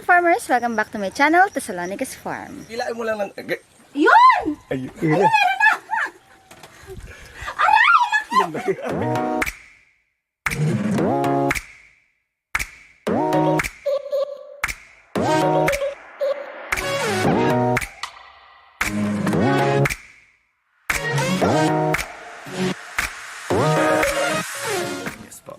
farmers! Welcome back to my channel, Thessalonica's Farm. Ilain mo lang ng... Yun! Ayun. Meron na! Aray!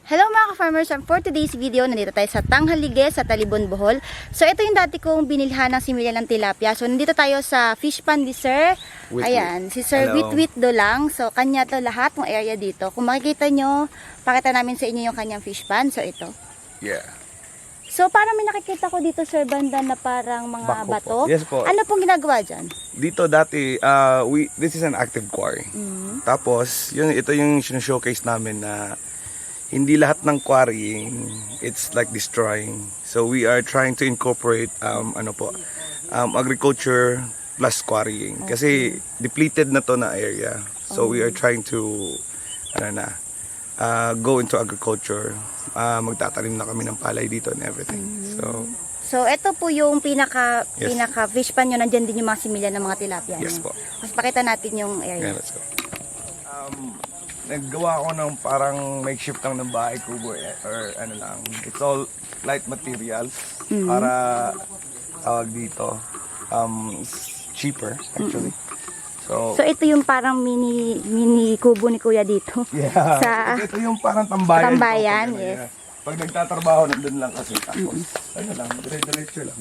Hello mga ka-farmers, and for today's video, nandito tayo sa Tanghalige sa Talibon, Bohol. So ito yung dati kong binilhan ng similya ng tilapia. So nandito tayo sa fish pond ni Sir. Ayan, si Sir Witwit Dolang. So kanya to lahat ng area dito. Kung makikita nyo, pakita namin sa inyo yung kanyang fish pond. So ito. Yeah. So parang may nakikita ko dito, Sir, banda na parang mga Bako bato. po. Yes po. Ano pong ginagawa dyan? Dito dati, this is an active quarry. Tapos, ito yung showcase namin na hindi lahat ng quarrying, it's like destroying. So we are trying to incorporate agriculture plus quarrying. Kasi depleted na to na area. So we are trying to go into agriculture. Magtatanim na kami ng palay dito and everything. So ito po yung pinaka fish pond nyo. Nandyan din yung mga similya ng mga tilapia. Yes po. Mas pakita natin yung area. Yeah, let's go. Naggawa ako ng parang makeshift lang ng bahay kubo or ano lang. It's all light materials para tawag dito cheaper actually. So ito yung parang mini kubo ni Kuya dito. yeah. Ito yung parang tambayan. Tambayan, Pag, yes. Pag nagtatrabaho nandun lang kasi tapos ano lang, dire-diretso lang.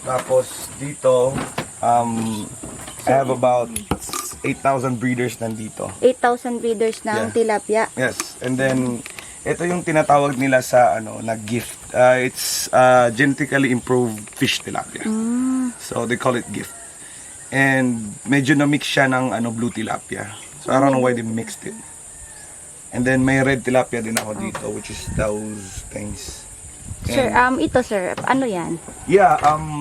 Tapos dito I have about 8,000 breeders nandito. 8,000 breeders ng tilapia. Yes. And then, ito yung tinatawag nila sa na gift. It's genetically improved fish tilapia. So, they call it gift. And medyo na-mix siya ng blue tilapia. So, I don't know why they mixed it. And then, may red tilapia din ako dito, which is those things. Sir, ito sir, ano yan? Yeah,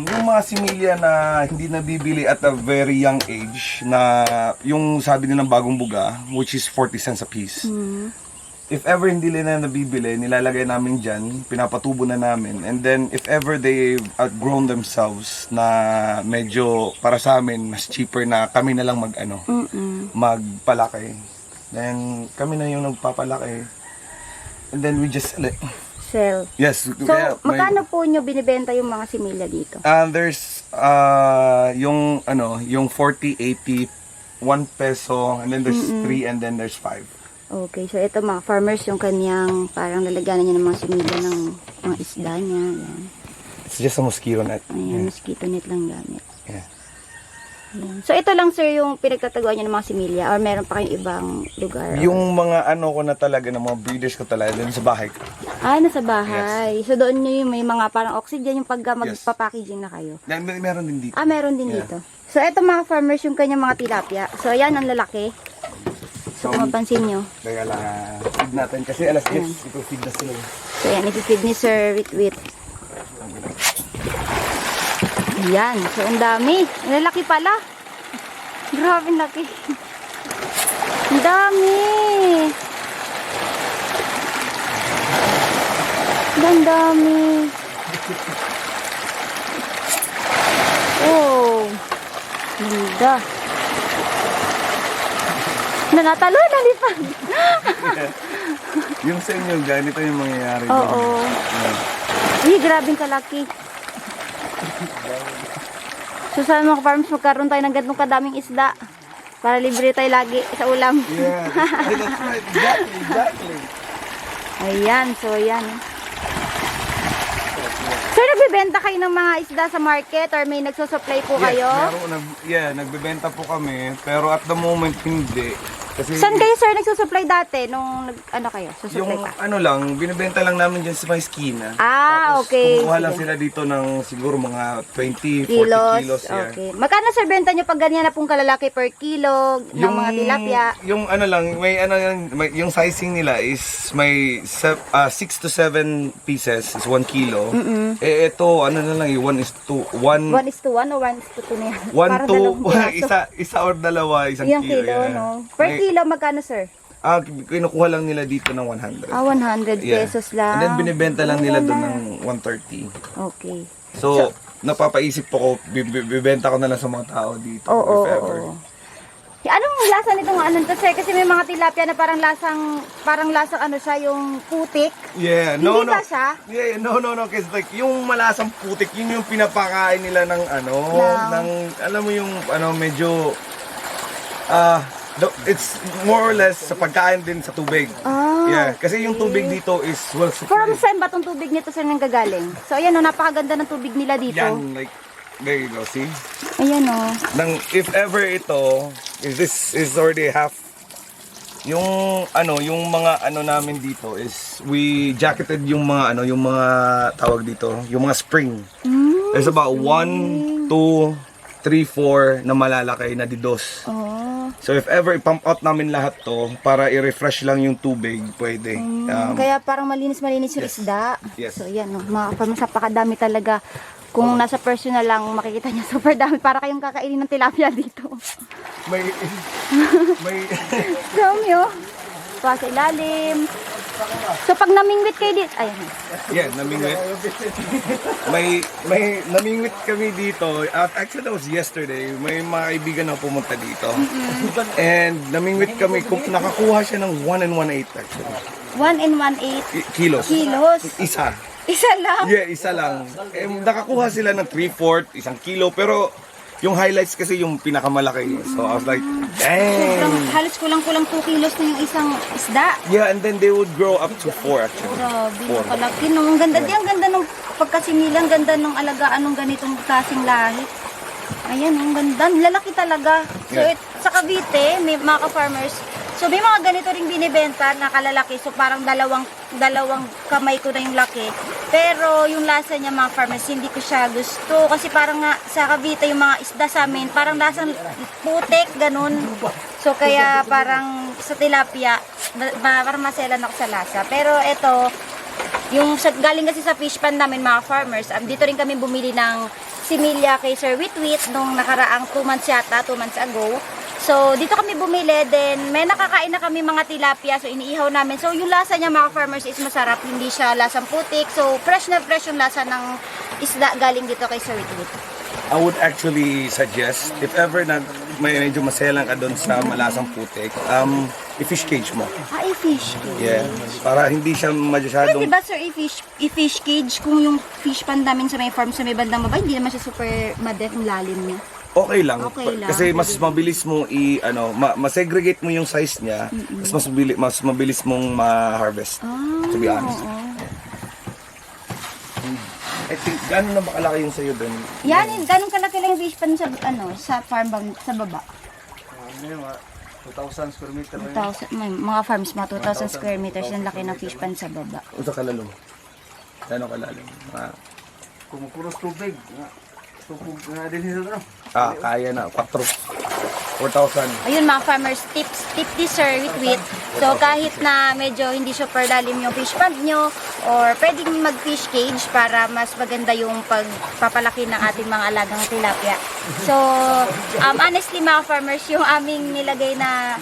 yung mga similya na hindi nabibili at a very young age na yung sabi nilang bagong buga, which is 40 cents a piece. If ever hindi nila nabibili, nilalagay namin dyan, pinapatubo na namin. And then, if ever they've outgrown themselves na medyo para sa amin, mas cheaper na kami na lang magpalaki. Then, kami na yung nagpapalaki. And then, we just sell it. Sell. Yes. So, magkano po nyo binibenta yung mga similya dito? There's yung 40, 80, 1 peso, and then there's 3, and then there's 5. Okay, so ito mga farmers yung kanyang parang lalagyanan niya ng mga similya ng mga isda niya. Yan. It's just a mosquito net. Ayan, mosquito net lang gamit. Yeah. Ayan. So ito lang sir yung pinagtataguan niyo ng mga similya or meron pa kayong ibang lugar? Yung mga ko na talaga, ng mga breeders ko talaga, dun sa bahay ko. Nasa bahay. Yes. So doon nyo yung may mga parang oxygen yung pagka magpapackaging na kayo? Meron din dito. Meron din dito. So eto mga farmers yung kanyang mga tilapia. So ayan ang lalaki. So kung mapansin nyo. Kaya lang, feed natin kasi alas 10, ito-feed na sila. So ayan, ipifeed ni Sir Witwit. Ayan, so ang dami. Ang lalaki pala. Grabe laki. Ang dami. Ang dami. Oh. Ganda. Natalo na lipad. Yung sa inyo, ganito yung mangyayari. Oo. Grabing kalaki. So sana mga farms magkaroon tayo ng ganitong kadaming isda para libre tayo lagi sa ulam. Yeah, that's right. Exactly. Ayan, so ayan. Sir, nagbibenta kayo ng mga isda sa market or may nagsusupply po kayo? Nagbebenta po kami, pero at the moment hindi. Kasi saan kayo sir nagsusupply dati nung kayo? Susupply yung pa? binibenta lang namin dyan sa may skina. Tapos, okay. Kumuha lang sila dito ng siguro mga 20, 40 kilos. Yeah. Okay. Magkano sir benta nyo pag ganyan na pong kalalaki per kilo ng mga tilapia? Yung yung sizing nila is may 6 to 7 pieces is 1 kilo. Ito na lang 1:1. 1:1 o 1:2 na yan? 1 to isa or dalawa, isang yung kilo. No? Per kilo magkano sir? Kinukuha lang nila dito ng 100. 100 Yeah. pesos lang. And then binibenta lang nila Wala. doon ng 130. Okay. So, napapaisip po ko, bibenta ko na lang sa mga tao dito. Oo, if ever. oo. Anong lasa nitong ano to, sir? Kasi may mga tilapia na parang lasang ano siya, yung putik. Yeah, Hindi no. ba siya? Yeah, no. Kasi like, yung malasang putik, yun yung pinapakain nila ng ano, ng, alam mo yung, ano, medyo, it's more or less sa pagkain din sa tubig. Ah, Yeah, kasi yung tubig dito is well from supplied. saan ba itong tubig nito, sir, nang gagaling? So, ayan o, napakaganda ng tubig nila dito. Yan, like, there you go, see? Ayan o. If ever ito, this is already half. Yung mga ano namin dito is we jacketed yung mga yung mga tawag dito, yung mga spring. There's about 1, 2, 3, 4 na malalaki na didos. Oh. So if ever i-pump out namin lahat to para i-refresh lang yung tubig, pwede. Kaya parang malinis-malinis yung isda. Yes. So, ayan o. Mga kapamasa, pakadami talaga. Kung nasa personal lang, makikita niya super dami. Para kayong kakainin ng tilapia dito. may Dami o. Pa sa ilalim. So, pag namingwit kayo dito, ayan. yeah, namingwit. may namingwit kami dito. Actually, that was yesterday. May mga kaibigan na pumunta dito. And namingwit kami. Nakakuha siya ng 1 1/8 actually. 1 and 1/8 Kilos. kilos. Isa. Isa lang. Yeah, isa lang. Nakakuha sila ng 3/4, 1 kilo. Pero yung highlights kasi yung pinakamalaki. So I was like, dang. Sobrang halos kulang-kulang 2 kilos na yung isang isda. Yeah, and then they would grow up to 4 actually. Grabe, 4. napalaki. No? Ang ganda din, ang ganda ng pagkasimila, ang ganda ng alagaan ng ganitong klaseng lahi. Ayan, ang ganda. Lalaki talaga. So, Yeah. sa Cavite, may mga ka-farmers, so may mga ganito ring binibenta na kalalaki. So, parang dalawang kamay ko na yung laki. Pero yung lasa niya, mga farmers, hindi ko siya gusto. Kasi parang nga, sa Cavite, yung mga isda sa amin, parang lasang putik, ganun. So, kaya parang sa tilapia, parang maselan ako sa lasa. Pero ito, galing kasi sa fish pan namin, mga farmers, dito rin kami bumili ng similya kay Sir Witwit nung nakaraang 2 months yata, 2 months ago. So, dito kami bumili, then may nakakain na kami mga tilapia, so iniihaw namin. So, yung lasa niya, mga farmers, is masarap, hindi siya lasang putik. So, fresh na fresh yung lasa ng isda galing dito kay Sir Witwit. I would actually suggest, if ever na medyo maselang ka doon sa malasang putik, i-fish cage mo. I-fish cage. Yeah, para hindi siya Pero masyadong... diba, sir, i-fish cage, kung yung fish pan namin sa may farm sa may bandang baba, hindi naman siya super yung lalim niya. Okay lang. Okay lang. Kasi mas mabilis mong ma-segregate mo yung size niya, mas mabilis mong ma-harvest. To be honest. I think gano'n na makalaki yung sa'yo doon? Yan, ganun kalaki lang yung fish pan sa sa farm sa baba. 2,000 square meter. 2,000, mga farms, mga 2,000 square meters yung laki ng fish pan sa baba. Unsa kalalim? Gano'n kalalim? Kumukulos tubig. Tubig na din ito. Kaya na. 4,000. Ayun, mga farmers, tip ni Sir Witwit. So, kahit na medyo hindi super lalim yung fish pond nyo, or pwedeng mag-fish cage para mas maganda yung pagpapalaki ng ating mga alagang tilapia. So, honestly, mga farmers, yung aming nilagay na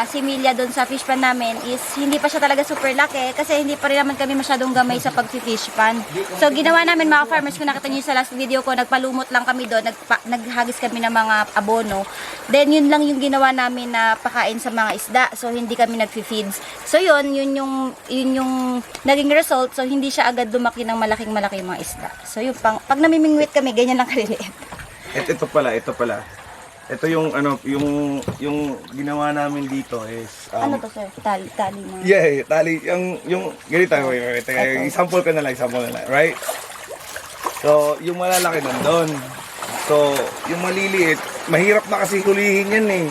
similya doon sa fish pond namin is hindi pa siya talaga super laki kasi hindi pa rin naman kami masyadong gamay sa pag-fish pond. So, ginawa namin, mga farmers, kung nakita nyo sa last video ko, nagpalumot lang kami doon, naghagis kami ng mga abono. Then, yun lang yung ginawa namin na pakain sa mga isda. So, hindi kami nag-feeds. So, yun yung naging result. So, hindi siya agad lumaki ng malaking mga isda. So, yun, pag namimingwit kami, ganyan lang kaliliit. Ito pala. Ito yung yung ginawa namin dito is Ano to, sir? Tali mo. yeah, tali yung ganito wait. Example ko na lang, right? So, yung malalaki nandun. So, yung maliliit, mahirap na kasi hulihin yan eh.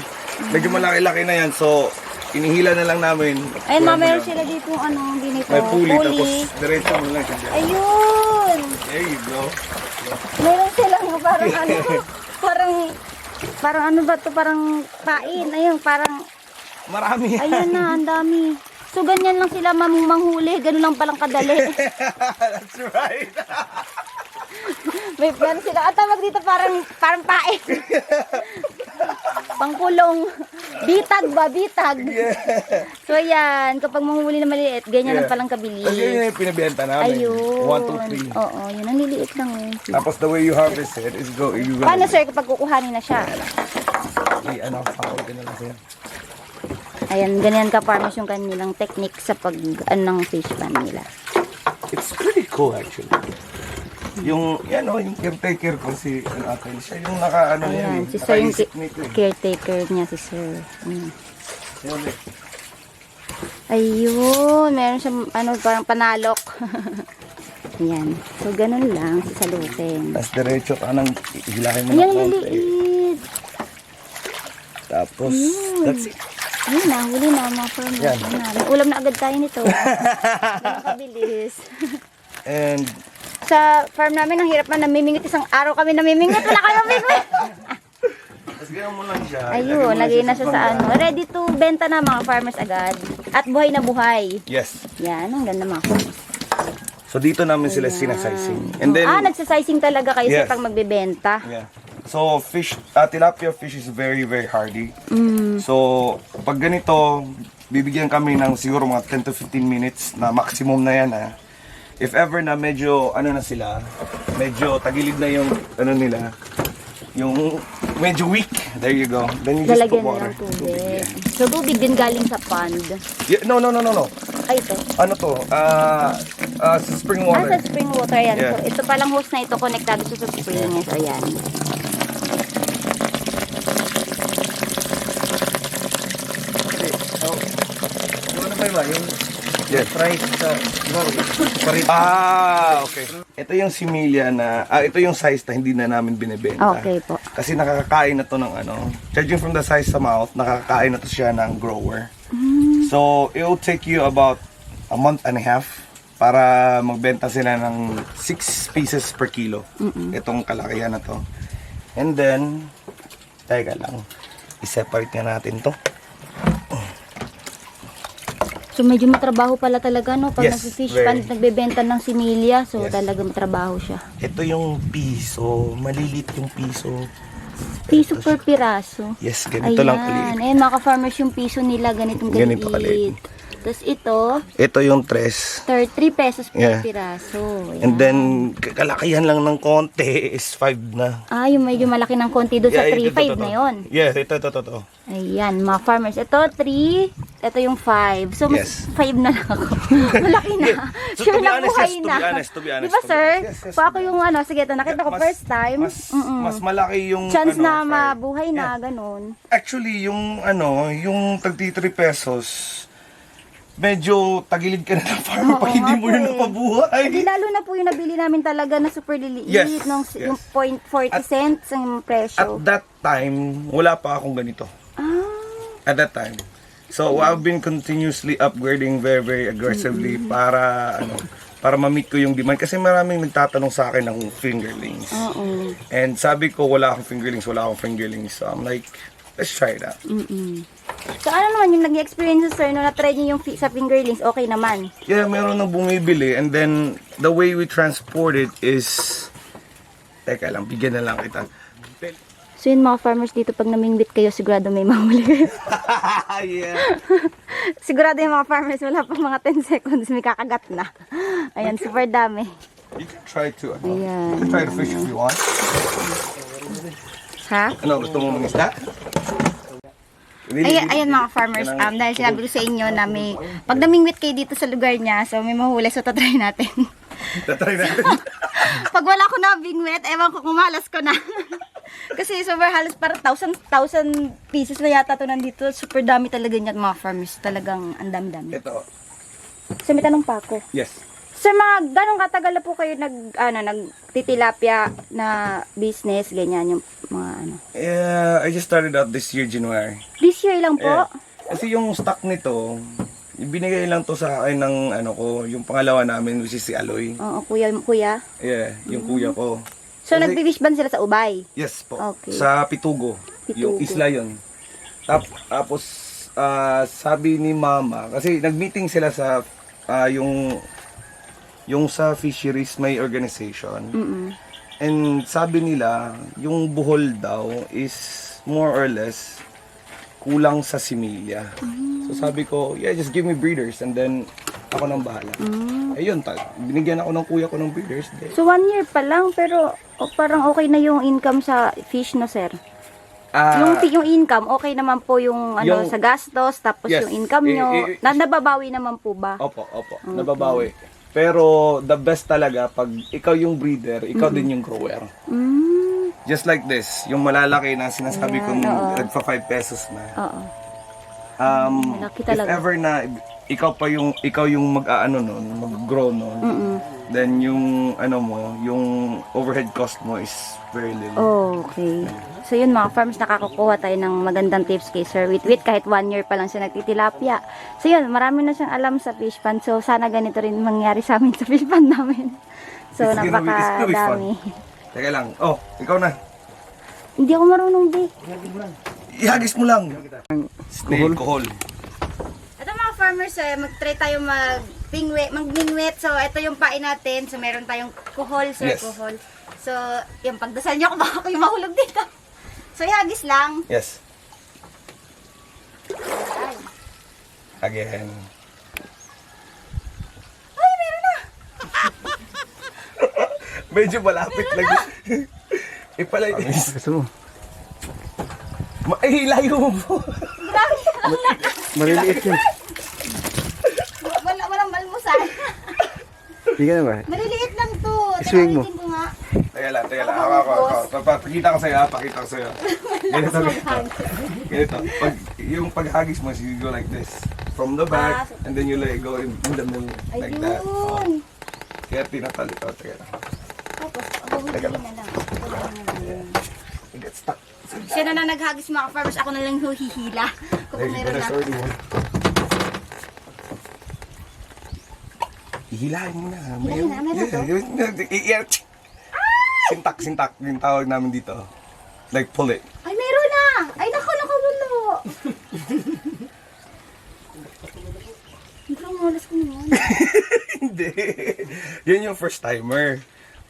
Medyo malaki-laki na yan. So, inihila na lang namin. Ayun, meron sila dito, dinito. May pulley, tapos diretso mo lang siya. Ayun! There you go. Meron silang parang ano ba to, parang pain. Ayun, parang, Marami yan. ayun na, ang dami. So, ganyan lang sila manghuli. Ganun lang palang kadali. That's right. May sila. At tawag dito parang pain. Pangkulong. Bitag ba? Bitag. So yan, kapag manghuli na maliit, ganyan ang palang Kasi kabilis. yun yung pinibenta namin. Ayun. 1, 2, 3. Oo, yun. Ang liliit lang eh. Tapos the way you harvest it is you Paano sir kapag kukuhanin na siya? Sakot ka na lang sir. Ayan, ganyan ka farmers yung kanilang technique sa pag ng fish pan nila. It's pretty cool actually. Yung yung caretaker ko si Akin, siya yung Ayan, si sir yung nakaisip nito eh. caretaker niya si sir. Ayan. Yun eh. Ayun, meron siyang parang panalok. Ayan. So, ganun lang si Saluten. Tapos diretso ka nang hilahin mo Ayan, ng konti. liliit. Tapos, that's it. Ayun na, huli na mga farmers. Yan. May ulam na agad tayo nito. Ganun kabilis. And, Sa farm namin, ang hirap man namimingit. Isang araw kami namimingit. Wala kayo namimingit. tapos ganyan mo lang siya. Ayun, lagay na siya sa Ready to benta na mga farmers agad. At buhay na buhay. Yes. Yan, ang ganda mga farmers. So dito namin sila sinasizing. And then, nagsasizing talaga kayo Yes. sa pag magbebenta. yeah. So fish, tilapia fish is very, very hardy. So pag ganito, bibigyan kami ng siguro mga 10 to 15 minutes na maximum na yan ha. If ever na medyo na sila, medyo tagilid na yung nila, yung medyo weak, there you go. Then you just put Lalagyan na water. ng tubig. So, tubig din galing sa pond. Yeah, no. Ay, ito. Ano to? Spring water. Sa spring water yan. Yeah. So, ito palang hose na ito, konektado siya sa spring. So, yan. Ano ba ba? Yung Yes. price sa... Parit. Okay. Ito yung similya na, ito yung size na hindi na namin binibenta. Okay po. Kasi nakakakain na to ng judging from the size sa mouth, nakakakain na to siya ng grower. So, it will take you about a month and a half para magbenta sila ng 6 pieces per kilo. Itong kalakihan na to. And then, teka lang, i-separate nga natin to. So, medyo matrabaho pala talaga, no? Pag Yes, nag-fish very. pan, nagbebenta ng similya. So, Yes. talaga matrabaho siya. Ito yung piso, malilit yung piso. Piso per piraso. Yes, ganito lang kaliit. Ayan, mga ka-farmers yung piso nila, ganitong Ganito kaliit. kaliit. Tapos ito, Ito yung tres. 3 pesos per Yeah. piraso. Ayan. And then, kalakihan lang ng konti is 5 na. Yung medyo malaki ng konti doon sa Yeah, ito, 3.5 ito. na yon. Yes, ito. Ayan, mga farmers. Ito, 3. Ito yung 5. So, mas Yes. 5 na lang ako. Malaki na. So, Sure to be na honest, buhay yes, na. to be honest. Di ba, sir? Yes, Pa ako yung sige, ito, nakita ko first time. Mas malaki yung Chance na five. mabuhay na, ganun. Actually, yung yung tagti 3 pesos, medyo tagilid ka na ng farmer pag hindi mo yun napabuhay. Hindi, lalo na po yung nabili namin talaga na super liliit. Yes, Yung yes. 0.40 cents ang At presyo. that time, wala pa akong ganito. At that time. So, I've been continuously upgrading very, very aggressively para ma-meet ko yung demand. Kasi maraming nagtatanong sa akin ng fingerlings. Oo. And sabi ko, wala akong fingerlings. So, I'm like, let's try that. So, ano naman yung nag-experience, sir, no na-try niyo yung sa fingerlings, okay naman? Yeah, meron nang bumibili. And then, the way we transport it is... Teka lang, bigyan na lang kita. So, yun mga farmers dito, pag namingwit kayo, sigurado may mahuli. Yeah. Sigurado yung mga farmers, wala pa mga 10 seconds, may kakagat na. Ayan, super dami. You can try to, Ayan. you can try to fish if you want. Ha? Ano, gusto mo mangisda? Ayan mga farmers, dahil sinabi ko sa inyo na may, pag namingwit kayo dito sa lugar niya, so may mahuli, so tatry natin. Tatry natin. Pag wala ko na bingwit, ewan ko, kumalas ko na. Kasi super halos para 1,000 pieces na yata to nandito. Super dami talaga niyan mga farmers. Talagang ang dami-dami. Ito. So may tanong pa ako. Yes. Sir, mga ganong katagal na po kayo nagtitilapia na business, ganyan yung mga ano? Yeah, I just started out this year, January. This year lang po? Yeah. Kasi yung stock nito, binigay lang to sa akin ng ko, yung pangalawa namin, which is si Aloy. Oo, kuya. Yeah, yung kuya ko. So, Kasi- nagbe-fish ban sila sa Ubay? Yes po. Okay. Sa Pitugo. Yung Pitugo. isla yun. Tapos, sabi ni Mama, kasi nag-meeting sila sa yung sa fisheries may organization. And sabi nila, yung buhol daw is more or less kulang sa similya. So sabi ko, yeah, just give me breeders and then ako nang bahala. Ayun, binigyan ako ng kuya ko ng breeders. So 1 year pa lang, pero parang okay na yung income sa fish, no sir? Yung income, okay naman po yung ano sa gastos, tapos Yes. yung income nyo, nababawi naman po ba? Opo, nababawi. Pero the best talaga, pag ikaw yung breeder, ikaw din yung grower. Just like this, yung malalaki na sinasabi kong nagpa 5 pesos na. Oo. Malaki If talaga. ever na ikaw yung mag-aano nun, mag-grow nun, then yung yung overhead cost mo is very little. Okay. So yun mga farms, nakakakuha tayo ng magandang tips kay Sir Witwit kahit 1 year pa lang siya nagtitilapia. So yun, marami na siyang alam sa fish pond. So sana ganito rin mangyari sa amin sa fish pond namin. So It's gonna be napakadami. Teka lang. Oh, ikaw na. Hindi ako marunong di. Ihagis mo lang. Snail kohol. Ito mga farmers, mag-try tayo mag-mingwit. So ito yung pain natin. So meron tayong kuhol, sir, Yes. kuhol. So yung pagdasal niyo, baka ako yung mahulog dito. So ihagis lang. Yes. Ay. Again. Ay, meron na. Medyo malapit lang. Ipalay. Gusto mo? Ay, layo mo po. Grabe. Maliliit yun. Walang malmusan. Hindi ka na ba? Maliliit lang to. Swing mo. Tinawitin ko nga. Teka lang. Ako. Pakita ko sa'yo. Ganito. Yung paghagis mo, you go like this. From the back, and then you let it go in the middle. Like that. Ayun. Kaya tinatalit. Teka lang. Tapos, abawin na lang. It gets stuck. Siya na naghagis mga farmers. Ako na lang huhihila. Kung meron na. Ihilahin mo na. Hilahin na, meron to? Sintak. Yung tawag namin dito. Like pull it. Ay, meron na! Ay, nakabulo! Parang malas ko naman. Hindi. Yan yung first timer.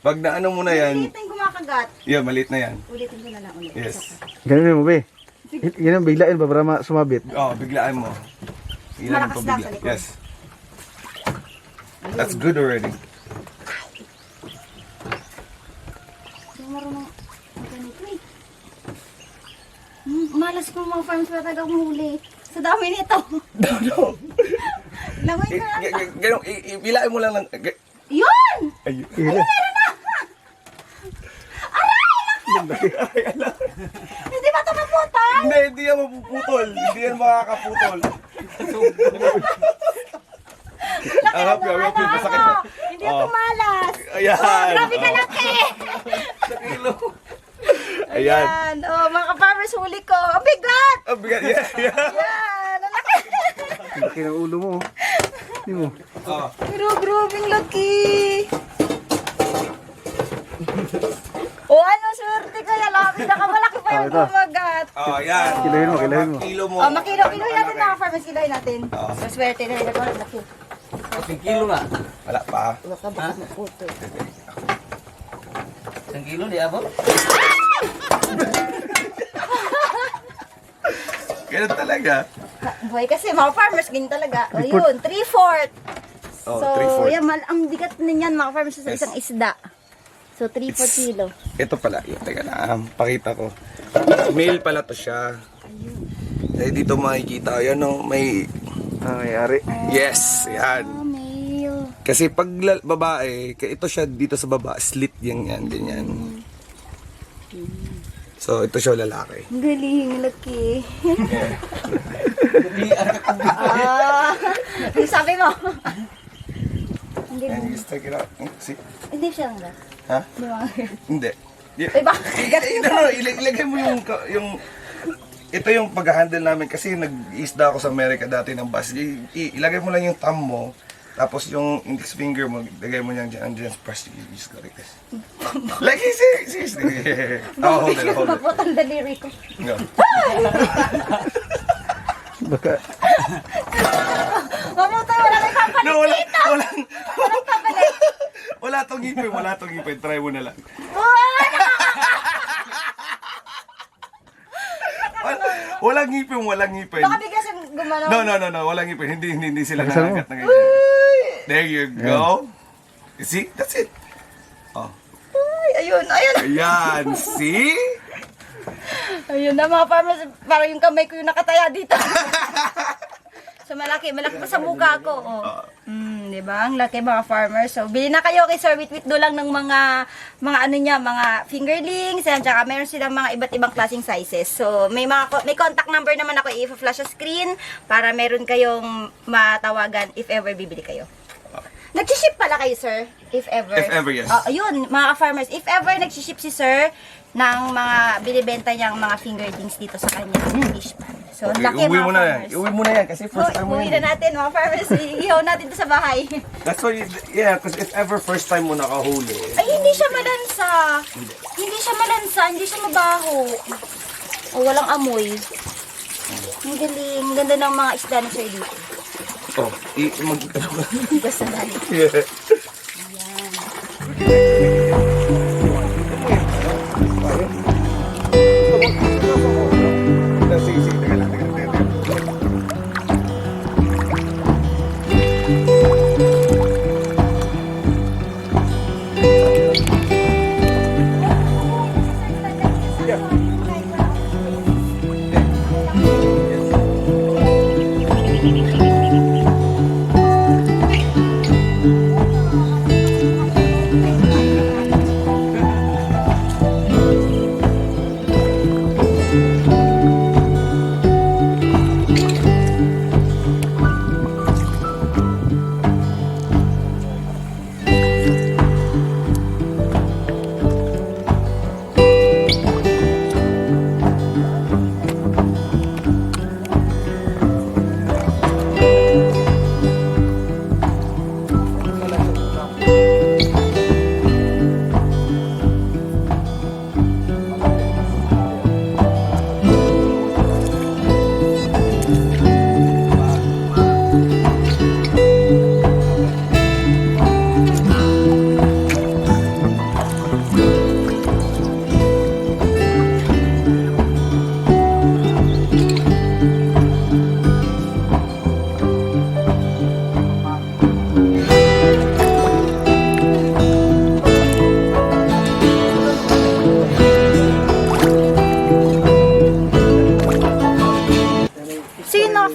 Pag naano mo na yan, Maliit na yung kumakagat. yeah, maliit na yan. Ulitin ko na lang ulit. Yes. Ganun mo, be. Yan ang biglain ba para sumabit? Oh, biglaan mo. Biglaan Malakas mo lang bigla. sa likod. Yes. That's good already. Hindi marunong ganito eh. Malas ko mga farms pa talaga huli. Sa dami nito. No. Langoy ka lang. Ganun, ibilain mo lang. Yun! Ayun. Hila. Hindi ba ito naputol? Hindi yan mapuputol. Hindi yan makakaputol. Harap yun, masakit na. Hindi ako malas. Ayan. Grabe ka laki. Sa kilo. Ayan. Ayan. Oh, mga farmers huli ko. Ang bigat. Ang bigat. Yeah. Ayan. Ang laki. Laki ng ulo mo. Hindi mo. Oh. Pero grabe ang laki. O ano, swerte kaya laki. Nakamalaki pa yung ito. kumagat. Oh, ayan. Kilohin mo, kilohin mo. Kilo mo. O, makilo-kilohin natin mga farmers. Kilohin natin. Oo. So, swerte na rin ako. Ang laki. Isang kilo nga. Wala pa. Baka maputo. Isang kilo, di abot? Ganun talaga. Buhay kasi mga farmers, ganyan talaga. O yun, 3/4. Oh, So, 3/4. yan, ang bigat na yan mga farmers sa isang isda. So, 3/4 kilo. Ito pala. Teka lang. Pakita ko. Male pala to siya. Eh, dito makikita. Yan o. May... Nangyayari. Yes. Yan. Oh, male. Kasi pag babae, ito siya dito sa baba. Slit yan. Ganyan. So, ito siya lalaki. Ang galing, laki. Yeah. Yung sabi mo. Hindi And mo. you just take it out. See? Hindi siya lang ba? Ha? Hindi mo. Hindi. Ay, bakit? Ilagay mo yung ito yung pag-handle namin kasi nag-isda ako sa Amerika dati ng bus. Ilagay mo lang yung thumb mo, tapos yung index finger mo, ilagay mo yan dyan, and just press, you just go like this. Like, seriously. Oh, hold it. Maputang daliri ko. No. Baka, Mamutay, wala na kapalit No, dito. Walang kapalit. Wala tong ngipin. Try mo na lang. Walang ngipin, walang ngipin. Baka bigla siyang gumalaw. No, walang ngipin. Hindi sila Nakasama mo. nakagat na ganyan. There you go. You see? That's it. Oh. Ay, ayun. Ayan, see? Ayun na mga farmers, parang yung kamay ko yung nakataya dito. So malaki pa sa mukha ko. Oh. Di ba? Ang laki mga farmers. So bili na kayo kay Sir Witwit do lang ng mga ano niya, mga fingerlings, at saka meron silang mga iba't ibang klaseng sizes. So may contact number naman ako i-flash sa screen para meron kayong matawagan if ever bibili kayo. Nag-ship pala kayo, sir? If ever. If ever, yes. Ayun, mga farmers, if ever nag-ship si sir ng mga binibenta niyang mga fingerlings dito sa kanya fish pan. So, Okay, laki uwi mga mo na yan. farmers. Uwi mo na yan kasi first time mo Uwi yan. na natin, mga farmers. Ihaw natin to sa bahay. That's why, yeah, because if ever first time mo nakahuli, Ay, hindi siya malansa. Hindi siya malansa. Hindi siya mabaho. O, walang amoy. Ang galing. Ang ganda ng mga isda na sir dito. Basta dali. Yeah.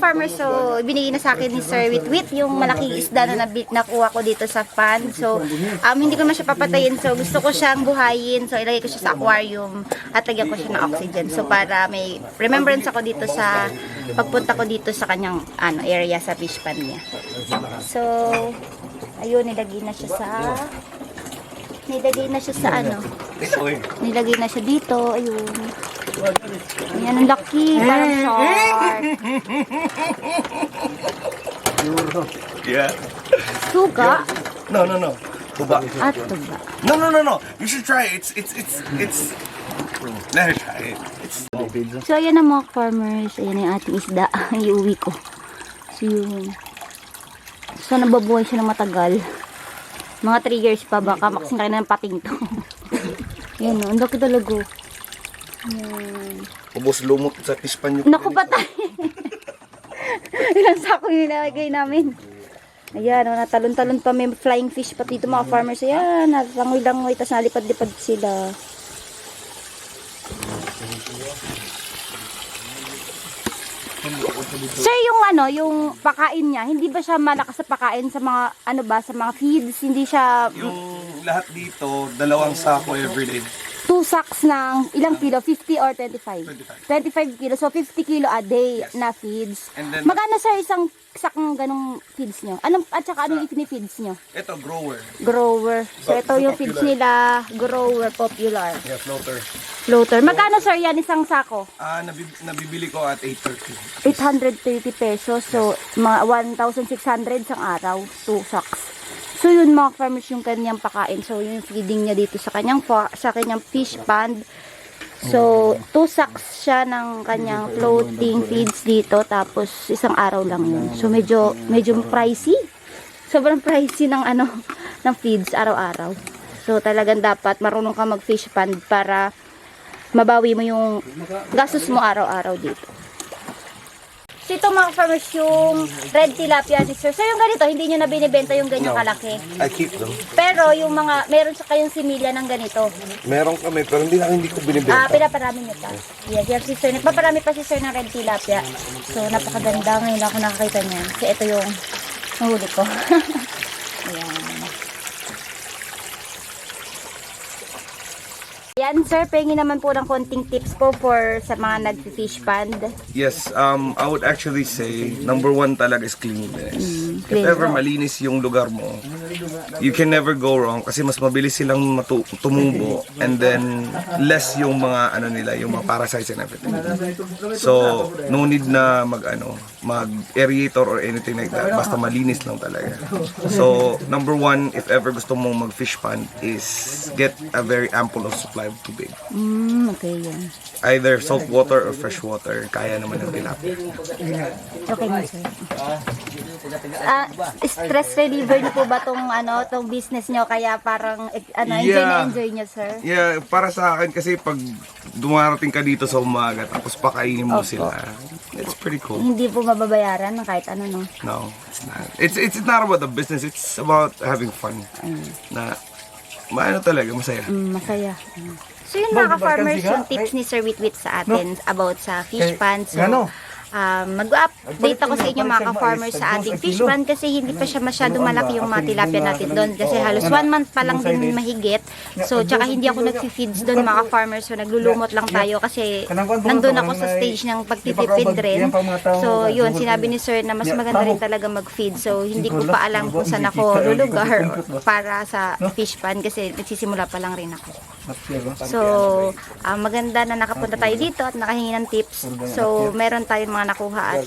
farmers, so binigay na sa akin ni Sir Witwit yung malaking isda na nakuha ko dito sa pan. So hindi ko na siya papatayin, so gusto ko siyang buhayin, so ilagay ko siya sa aquarium at lagyan ko siya ng oxygen, so para may remembrance ako dito sa pagpunta ko dito sa kanyang area sa fish pan niya. So ayun, nilagay na siya sa nilagay na siya dito, ayun. Ayan, ang laki, parang shark. Yeah. Suga? No. Tuba. At tuba. No. You should try it. It's. Let her try it. So, ayan ang mga farmers. Ayan yung ating isda. Iuwi ko. So, yun. So, nababuhay siya ng matagal. Mga 3 years pa. Baka makasing kayo ng pating to. Ayan o. Ang laki talaga. Ayan. Ubos lumot sa pispan yung... Naku, patay. Ilang sako yung nilagay namin. Ayan, natalon-talon pa. May flying fish pa dito mga farmers. Ayan, nalangoy-langoy. Tapos nalipad-lipad sila. Sir, yung pakain niya, hindi ba siya malakas sa pakain sa mga, sa mga feeds? Hindi siya... Yung lahat dito, 2 sako everyday. 2 sacks ng ilang kilo? 50 or 25? 25 kilo. So, 50 kilo a day na feeds. And then, Magkano sir isang sack ng ganong feeds nyo? At saka anong feeds nyo? ito, grower. Grower. So, ito yung feeds nila. Grower, popular. Yeah, floater. Floater. Magkano sir yan isang sako? Nabibili ko at 830. 830 pesos. So, mga 1,600 isang araw. 2 sacks. So, yun mga farmers yung kanyang pakain. So, yung feeding niya dito sa kanyang fish pond. So, 2 sacks siya ng kanyang floating feeds dito. Tapos, isang araw lang yun. So, medyo pricey. Sobrang pricey ng ng feeds araw-araw. So, talagang dapat marunong ka mag-fish pond para mabawi mo yung gastos mo araw-araw dito. So ito mga farmers yung red tilapia ni sir. So yung ganito, hindi nyo na binibenta yung ganyang kalaki. I keep them. Pero yung mga, meron sa kayong similya ng ganito. Meron kami, pero hindi ko binibenta. Pinaparami nyo pa. Yes, yan si sir. Nagpaparami pa si sir ng red tilapia. So napakaganda. Ngayon ako nakakita niya. Kasi ito yung nahuli ko. Ayan. Yan sir, pengi naman po ng konting tips po for sa mga nag-fish pond. Yes, I would actually say, number one talaga is cleanliness. If clean. ever malinis yung lugar mo, you can never go wrong kasi mas mabilis silang tumubo and then less yung mga nila, yung mga parasites and everything. So, no need na mag-aerator or anything like that. Basta malinis lang talaga. So, number one, if ever gusto mong mag-fish pond is get a very ample of supply of tubig. Okay yan. Either salt water or fresh water, kaya naman ng tilapia. Okay na sir. Stress reliever niyo po ba tong business niyo kaya parang enjoy na enjoy niyo sir? Yeah, para sa akin kasi pag dumarating ka dito sa umaga tapos pakainin mo sila, it's pretty cool. Hindi po mababayaran ng kahit ano no. No, it's not. It's not about the business, it's about having fun. Na talaga, masaya. Masaya. So yun mga ka-farmers, yung tips ni Sir Witwit sa atin about sa fish pond. So, mag-update ako sa inyo mga ka-farmers sa ating fish pond kasi hindi pa siya masyado malaki yung mga tilapia natin doon kasi halos 1 month pa lang din mahigit. So tsaka hindi ako nag-feeds doon mga ka-farmers, so naglulumot lang tayo kasi nandun ako sa stage ng pagtitipid rin. So yun, sinabi ni Sir na mas maganda rin talaga mag-feed. So hindi ko pa alam kung saan ako lulugar para sa fish pond kasi nagsisimula pa lang rin ako. So, maganda na nakapunta tayo dito at nakahingi ng tips. So, meron tayong mga nakuha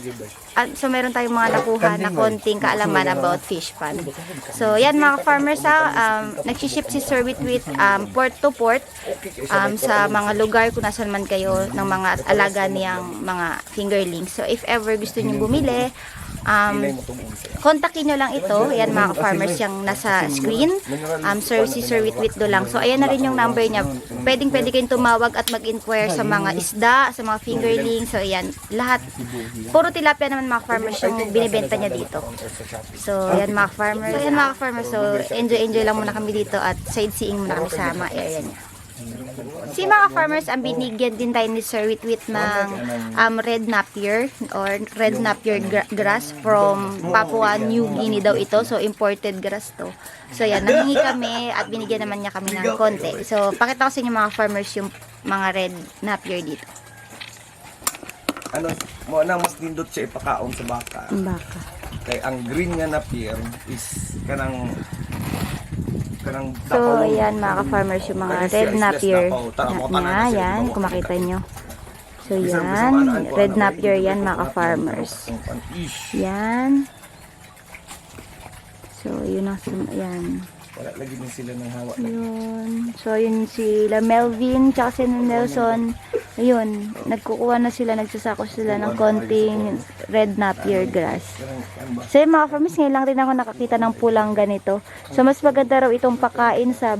na konting kaalaman about fish pond. So, yan mga farmers nagsiship si Sir Witwit port to port sa mga lugar kung nasan man kayo ng mga alaga niyang mga fingerlings. So, if ever gusto niyo bumili, kontakin nyo lang ito. Ayan mga farmers yung nasa screen. Si Sir Witwit do lang. So, ayan na rin yung number niya. Pwede kayong tumawag at mag-inquire sa mga isda, sa mga fingerlings. So, ayan. Lahat. Puro tilapia naman mga farmers yung binibenta niya dito. So, ayan mga farmers. So, enjoy lang muna kami dito at sightseeing muna kami sa mga area niya. Si mga farmers, ang binigyan din tayo ni Sir Witwit ng red napier or red napier grass from Papua New Guinea daw ito. So, imported grass to. So, yan. Nanghingi kami at binigyan naman niya kami ng konti. So, pakita ko sa inyo mga farmers yung mga red napier dito. Mas nindot siya ipakaon sa baka. Baka. Kaya ang green nga napier is kanang So, ayan mga ka-farmers, yung mga red napier na yan, kung makita nyo. So, yan. Red napier yan mga ka-farmers. Yan. So, yun ang yan. Wala lagi din sila ng hawa. Yun. So, yun sila Melvin, tsaka si Nelson. Ayun, nagkukuha na sila, nagsasako sila ng konting red napier grass. So, yung mga farmers, ngayon lang rin ako nakakita ng pulang ganito. So, mas maganda raw itong pakain sa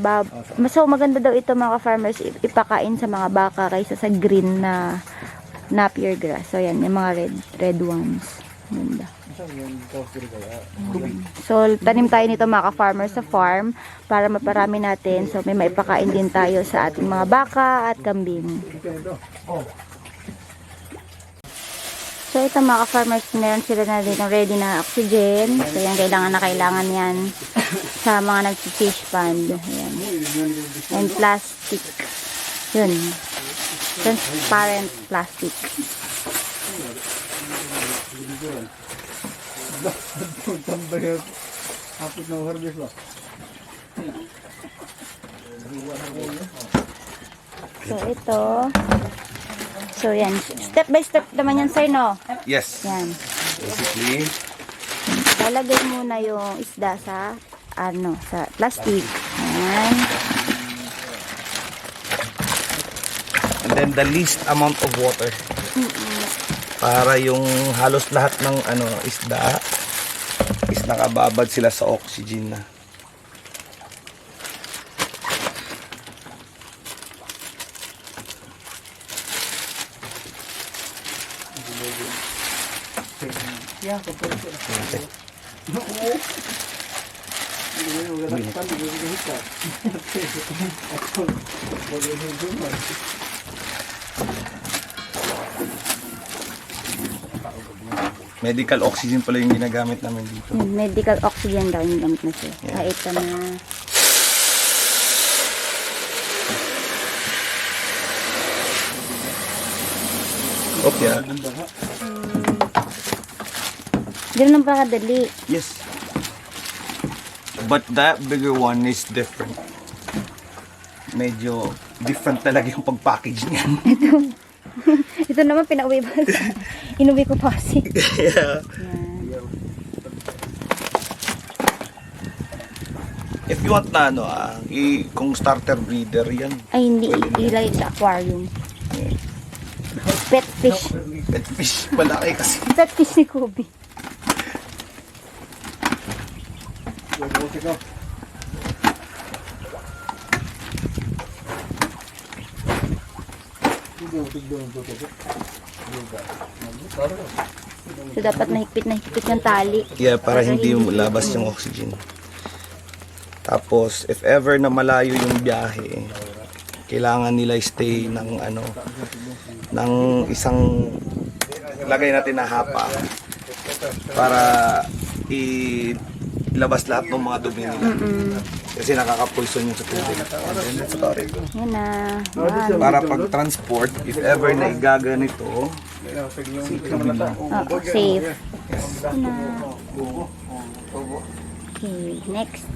maganda daw ito mga farmers ipakain sa mga baka kaysa sa green na napier grass. So, yan, yung mga red ones. Ganda. So, tanim tayo nito mga ka-farmers sa farm para maparami natin. So, may maipakain din tayo sa ating mga baka at kambing. So, ito mga ka-farmers, meron sila na din ready na oxygen. So, yan, kailangan yan sa mga nag-fish pond. Ayan. And plastic. Yun. Transparent plastic. So, ito. So, yan. Step by step naman yan, sir, no? Yes. Yan. Basically, Lalagay muna yung isda sa, sa plastic. Yan. and then the least amount of water. Para yung halos lahat ng isda is nakababad sila sa oxygen na. Medical oxygen pala yung ginagamit namin dito. Yun, medical oxygen daw yung gamit na siya. Yeah. Kahit na Okay. gano'n lang pa kadali. Yes. But that bigger one is different. Medyo different talaga yung pag-package niyan. Ito naman pinauwi ba? Inuwi ko pa kasi. Yeah. Yan. If you want na kung starter breeder yan. Ay, hindi. Ilagay sa aquarium. Pet fish. Pet fish, malaki kasi. Pet fish ni Kobe. So, dapat nahigpit ng tali. Yeah, para hindi labas yung oxygen. Tapos, if ever na malayo yung biyahe, kailangan nila stay ng ng isang lagay natin na hapa para ilabas lahat ng mga dumi nila. Kasi nakaka-poison yung sa tubig. Sorry. Yan na. Yan. Para pag-transport, if ever na igaganito, Oo, safe. Yan na. Okay, next.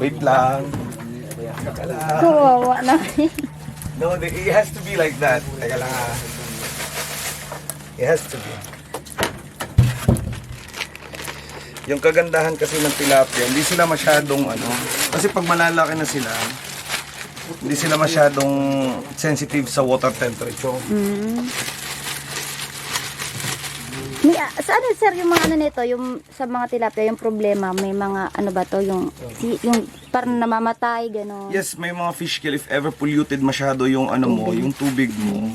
wait lang. Teka lang. Kawawa na. No, it has to be like that. Teka lang ha. It has to be. Yung kagandahan kasi ng tilapia, hindi sila masyadong kasi pag malalaki na sila, hindi sila masyadong sensitive sa water temperature. Sa ano sir yung mga nito, yung sa mga tilapia, yung problema, may mga ba to, yung parang namamatay, gano'n. Yes, may mga fish kill if ever polluted masyado yung mo, yung tubig mo.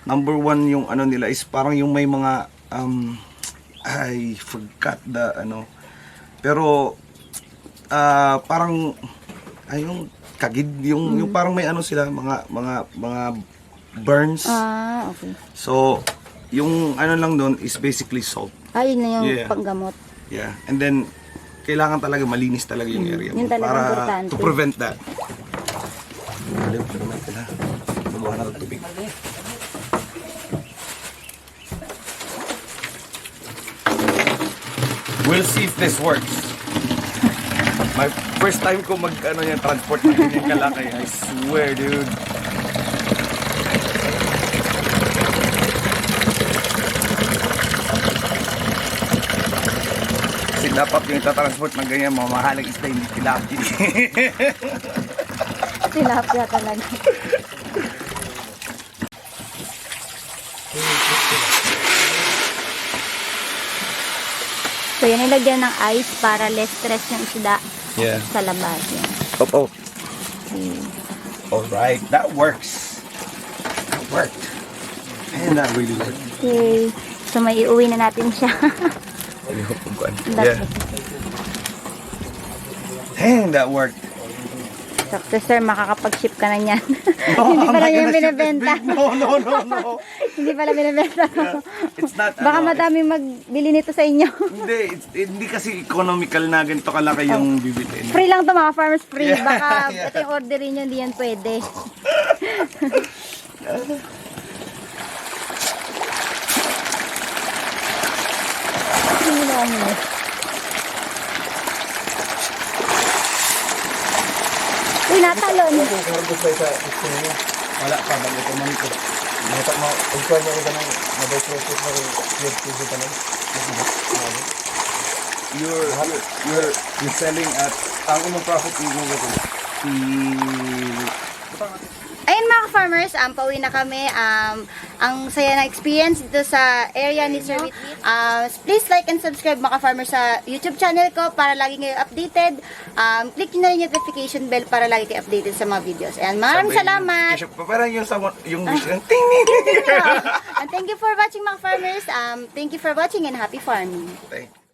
Number one yung nila is parang yung may mga I forgot the pero parang yung kagid yung parang may sila mga burns. Okay. So yung lang doon is basically salt. Yun na yung Yeah. panggamot. Yeah. And then kailangan talaga malinis talaga yung area mo Yun talaga para importante. to prevent that. Bubuhan na ng tubig. We'll see if this works. My first time ko yung transport na ganyan kalaki. I swear, dude. Kasi dapat yung transport ng ganyan, mamahalang isda hindi tilapia. Tilapia talaga. So yan, nilagyan ng ice para less stress yung isda Yeah. sa labas. Yan. Oh. Okay. Alright, that works. That worked. And that really worked. Okay. So may iuwi na natin siya. Yeah. And that worked. Sakto sir, makakapag-ship ka na niyan. Hindi pala I'm niya not yung gonna ship binibenta. this big. No. Hindi pala binibenta. It's not, Baka madami magbili nito sa inyo. hindi kasi economical na ganito kalaki yung bibilin. Free lang to mga farmers, free. Yeah, Baka yeah. ito yung orderin nyo, hindi yan pwede. Hindi na ano. Uy, natalon. Wala pa, bago ito man ito. Nakita mo, pagkuhan mo ito ng mabay-process na rin pa lang. You're selling at, ang unang profit mo ito. Ayun mga farmers, pauwi na kami. ang saya na experience dito sa area ni Sir Witwit. Please like and subscribe mga farmer sa YouTube channel ko para lagi kayo updated. Click nyo na rin yung notification bell para lagi kayo updated sa mga videos. Ayan, maraming salamat! Parang yung wish ng ting. And thank you for watching mga farmers. Thank you for watching and happy farming. Thank you.